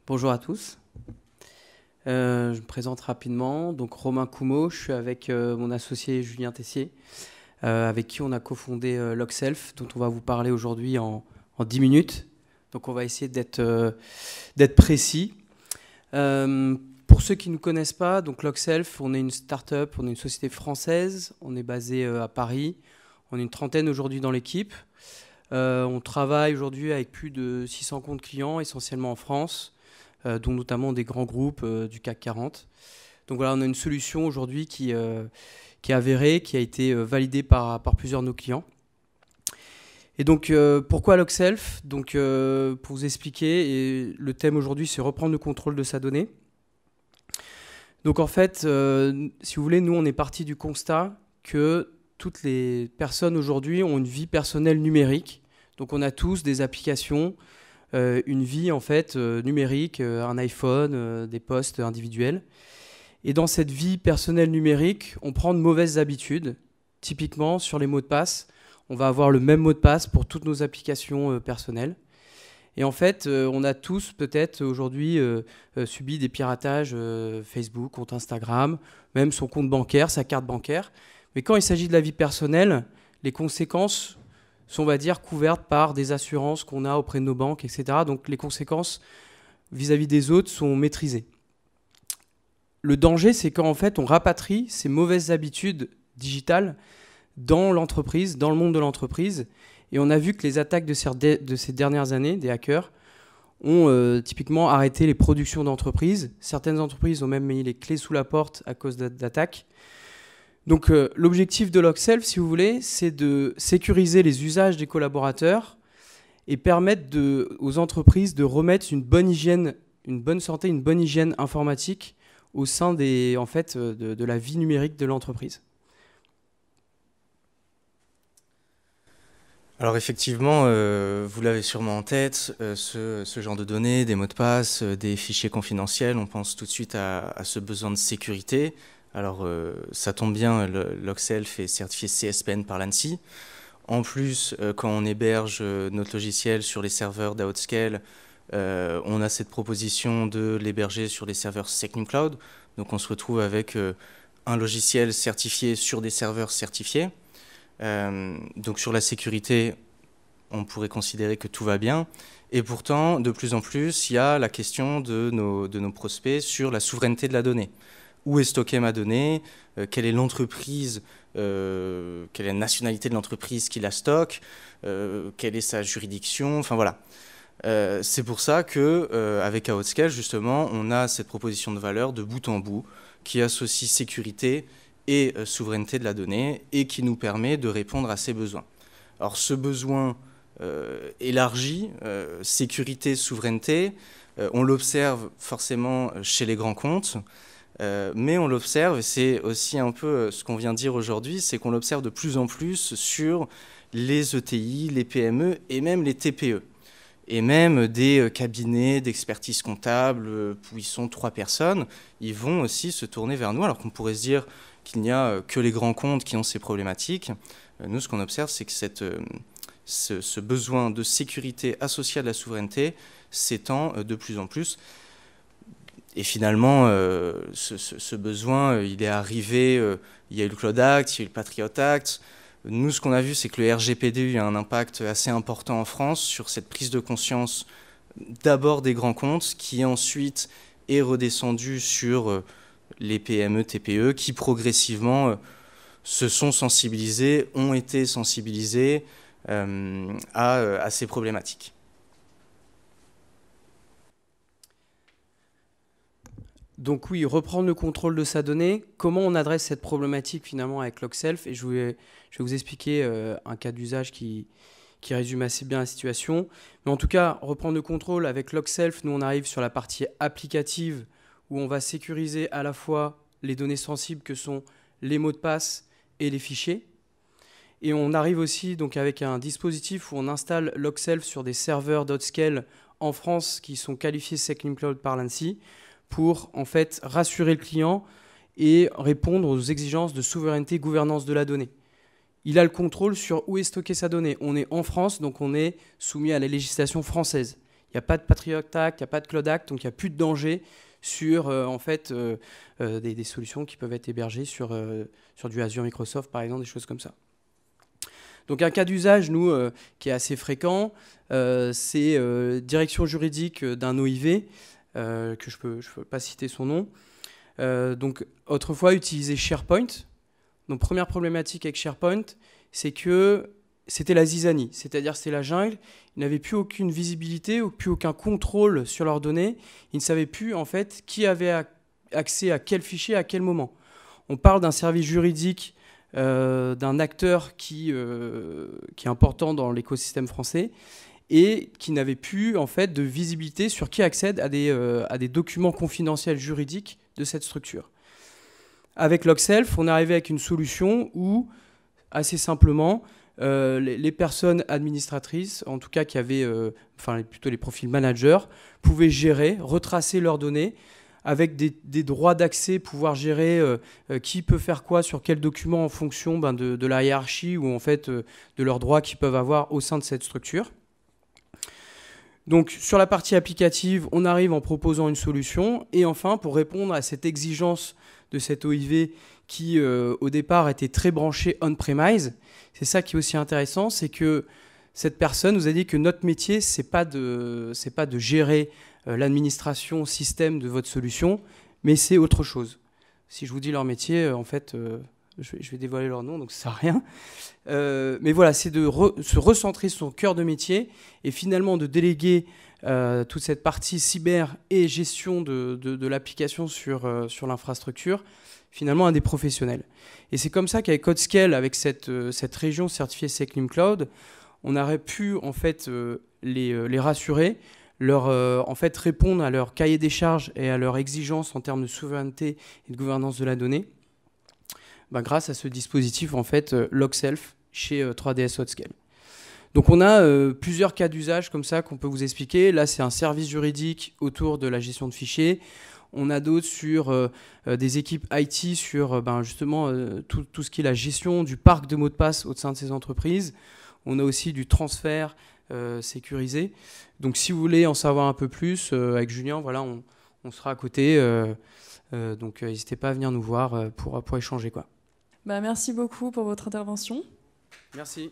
Bonjour à tous. Je me présente rapidement. Donc Romain Coumeau, je suis avec mon associé Julien Tessier, avec qui on a cofondé Logself, dont on va vous parler aujourd'hui en 10 minutes. Donc on va essayer d'être précis. Pour ceux qui ne nous connaissent pas, donc Logself, on est une start-up, on est une société française, on est basé à Paris. On est une trentaine aujourd'hui dans l'équipe. On travaille aujourd'hui avec plus de 600 comptes clients, essentiellement en France, dont notamment des grands groupes du CAC 40. Donc voilà, on a une solution aujourd'hui qui est avérée, qui a été validée par plusieurs de nos clients. Et donc pourquoi Logself? Donc pour vous expliquer, le thème aujourd'hui c'est reprendre le contrôle de sa donnée. Donc en fait, si vous voulez, nous on est parti du constat que toutes les personnes aujourd'hui ont une vie personnelle numérique. Donc on a tous des applications, une vie en fait numérique, un iPhone, des posts individuels. Et dans cette vie personnelle numérique, on prend de mauvaises habitudes. Typiquement sur les mots de passe, on va avoir le même mot de passe pour toutes nos applications personnelles. Et en fait, on a tous peut-être aujourd'hui subi des piratages Facebook, compte Instagram, même son compte bancaire, sa carte bancaire. Mais quand il s'agit de la vie personnelle, les conséquences sont, on va dire, couvertes par des assurances qu'on a auprès de nos banques, etc. Donc les conséquences vis-à-vis des autres sont maîtrisées. Le danger, c'est quand en fait on rapatrie ces mauvaises habitudes digitales dans l'entreprise, dans le monde de l'entreprise. Et on a vu que les attaques de ces dernières années, des hackers, ont typiquement arrêté les productions d'entreprises. Certaines entreprises ont même mis les clés sous la porte à cause d'attaques. Donc l'objectif de Logself, si vous voulez, c'est de sécuriser les usages des collaborateurs et permettre aux entreprises de remettre une bonne hygiène, une bonne santé, une bonne hygiène informatique au sein de la vie numérique de l'entreprise. Alors effectivement, vous l'avez sûrement en tête, ce genre de données, des mots de passe, des fichiers confidentiels, on pense tout de suite à ce besoin de sécurité. Alors ça tombe bien, Logself est certifié CSPN par l'ANSSI. En plus, quand on héberge notre logiciel sur les serveurs d'Outscale, on a cette proposition de l'héberger sur les serveurs SecNumCloud. Donc on se retrouve avec un logiciel certifié sur des serveurs certifiés. Donc sur la sécurité, on pourrait considérer que tout va bien. Et pourtant, de plus en plus, il y a la question de nos prospects sur la souveraineté de la donnée. Où est stockée ma donnée? Quelle est l'entreprise? Quelle est la nationalité de l'entreprise qui la stocke? Quelle est sa juridiction? Enfin voilà. C'est pour ça qu'avec Outscale, justement, on a cette proposition de valeur de bout en bout qui associe sécurité et souveraineté de la donnée et qui nous permet de répondre à ces besoins. Alors ce besoin élargi, sécurité, souveraineté, on l'observe forcément chez les grands comptes, mais on l'observe, et c'est aussi un peu ce qu'on vient de dire aujourd'hui, c'est qu'on l'observe de plus en plus sur les ETI, les PME et même les TPE. Et même des cabinets d'expertise comptable où ils sont 3 personnes, ils vont aussi se tourner vers nous, alors qu'on pourrait se dire qu'il n'y a que les grands comptes qui ont ces problématiques. Nous, ce qu'on observe, c'est que ce besoin de sécurité associé à de la souveraineté s'étend de plus en plus. Et finalement, ce besoin, il est arrivé, il y a eu le Cloud Act, il y a eu le Patriot Act. Nous, ce qu'on a vu, c'est que le RGPD a un impact assez important en France sur cette prise de conscience d'abord des grands comptes, qui ensuite est redescendu sur les PME, TPE, qui progressivement se sont sensibilisés, ont été sensibilisés à ces problématiques. Donc oui, reprendre le contrôle de sa donnée. Comment on adresse cette problématique finalement avec Logself? Et je vais vous expliquer un cas d'usage qui résume assez bien la situation. Mais en tout cas, reprendre le contrôle avec Logself, nous on arrive sur la partie applicative où on va sécuriser à la fois les données sensibles que sont les mots de passe et les fichiers. Et on arrive aussi donc avec un dispositif où on installe Logself sur des serveurs d'Outscale en France qui sont qualifiés SecNumCloud par l'ANSSI pour en fait rassurer le client et répondre aux exigences de souveraineté et gouvernance de la donnée. Il a le contrôle sur où est stockée sa donnée. On est en France, donc on est soumis à la législation française. Il n'y a pas de Patriot Act, il n'y a pas de Cloud Act, donc il n'y a plus de danger sur en fait, des solutions qui peuvent être hébergées sur du Azure Microsoft, par exemple, des choses comme ça. Donc un cas d'usage, nous, qui est assez fréquent, c'est direction juridique d'un OIV, que je peux pas citer son nom. Donc autrefois, utiliser SharePoint. Donc première problématique avec SharePoint, c'est que c'était la zizanie, c'est-à-dire c'était la jungle. Ils n'avaient plus aucune visibilité, plus aucun contrôle sur leurs données. Ils ne savaient plus en fait qui avait accès à quel fichier à quel moment. On parle d'un service juridique, d'un acteur qui est important dans l'écosystème français et qui n'avait plus en fait de visibilité sur qui accède à des documents confidentiels juridiques de cette structure. Avec Logself, on est arrivé avec une solution où, assez simplement, les personnes administratrices, en tout cas qui avaient, plutôt les profils managers, pouvaient gérer, retracer leurs données avec des droits d'accès, pouvoir gérer qui peut faire quoi sur quel document en fonction de la hiérarchie ou en fait de leurs droits qu'ils peuvent avoir au sein de cette structure. Donc sur la partie applicative, on arrive en proposant une solution et enfin pour répondre à cette exigence de cette OIV qui au départ était très branchée on-premise, c'est ça qui est aussi intéressant, c'est que cette personne nous a dit que notre métier, c'est pas de gérer l'administration système de votre solution, mais c'est autre chose. Si je vous dis leur métier, en fait, je vais dévoiler leur nom, donc ça sert à rien. Mais voilà, c'est de se recentrer sur son cœur de métier et finalement de déléguer toute cette partie cyber et gestion de l'application sur l'infrastructure, finalement à des professionnels. Et c'est comme ça qu'avec CodeScale, avec cette région certifiée SecNum Cloud, on aurait pu en fait les rassurer, en fait répondre à leur cahier des charges et à leurs exigences en termes de souveraineté et de gouvernance de la donnée, grâce à ce dispositif en fait Logself chez 3DS HotScale. Donc on a plusieurs cas d'usage comme ça qu'on peut vous expliquer. Là, c'est un service juridique autour de la gestion de fichiers. On a d'autres sur des équipes IT sur justement tout ce qui est la gestion du parc de mots de passe au sein de ces entreprises. On a aussi du transfert sécurisé. Donc si vous voulez en savoir un peu plus, avec Julien, voilà, on sera à côté. Donc n'hésitez pas à venir nous voir pour échanger, quoi. Merci beaucoup pour votre intervention. Merci.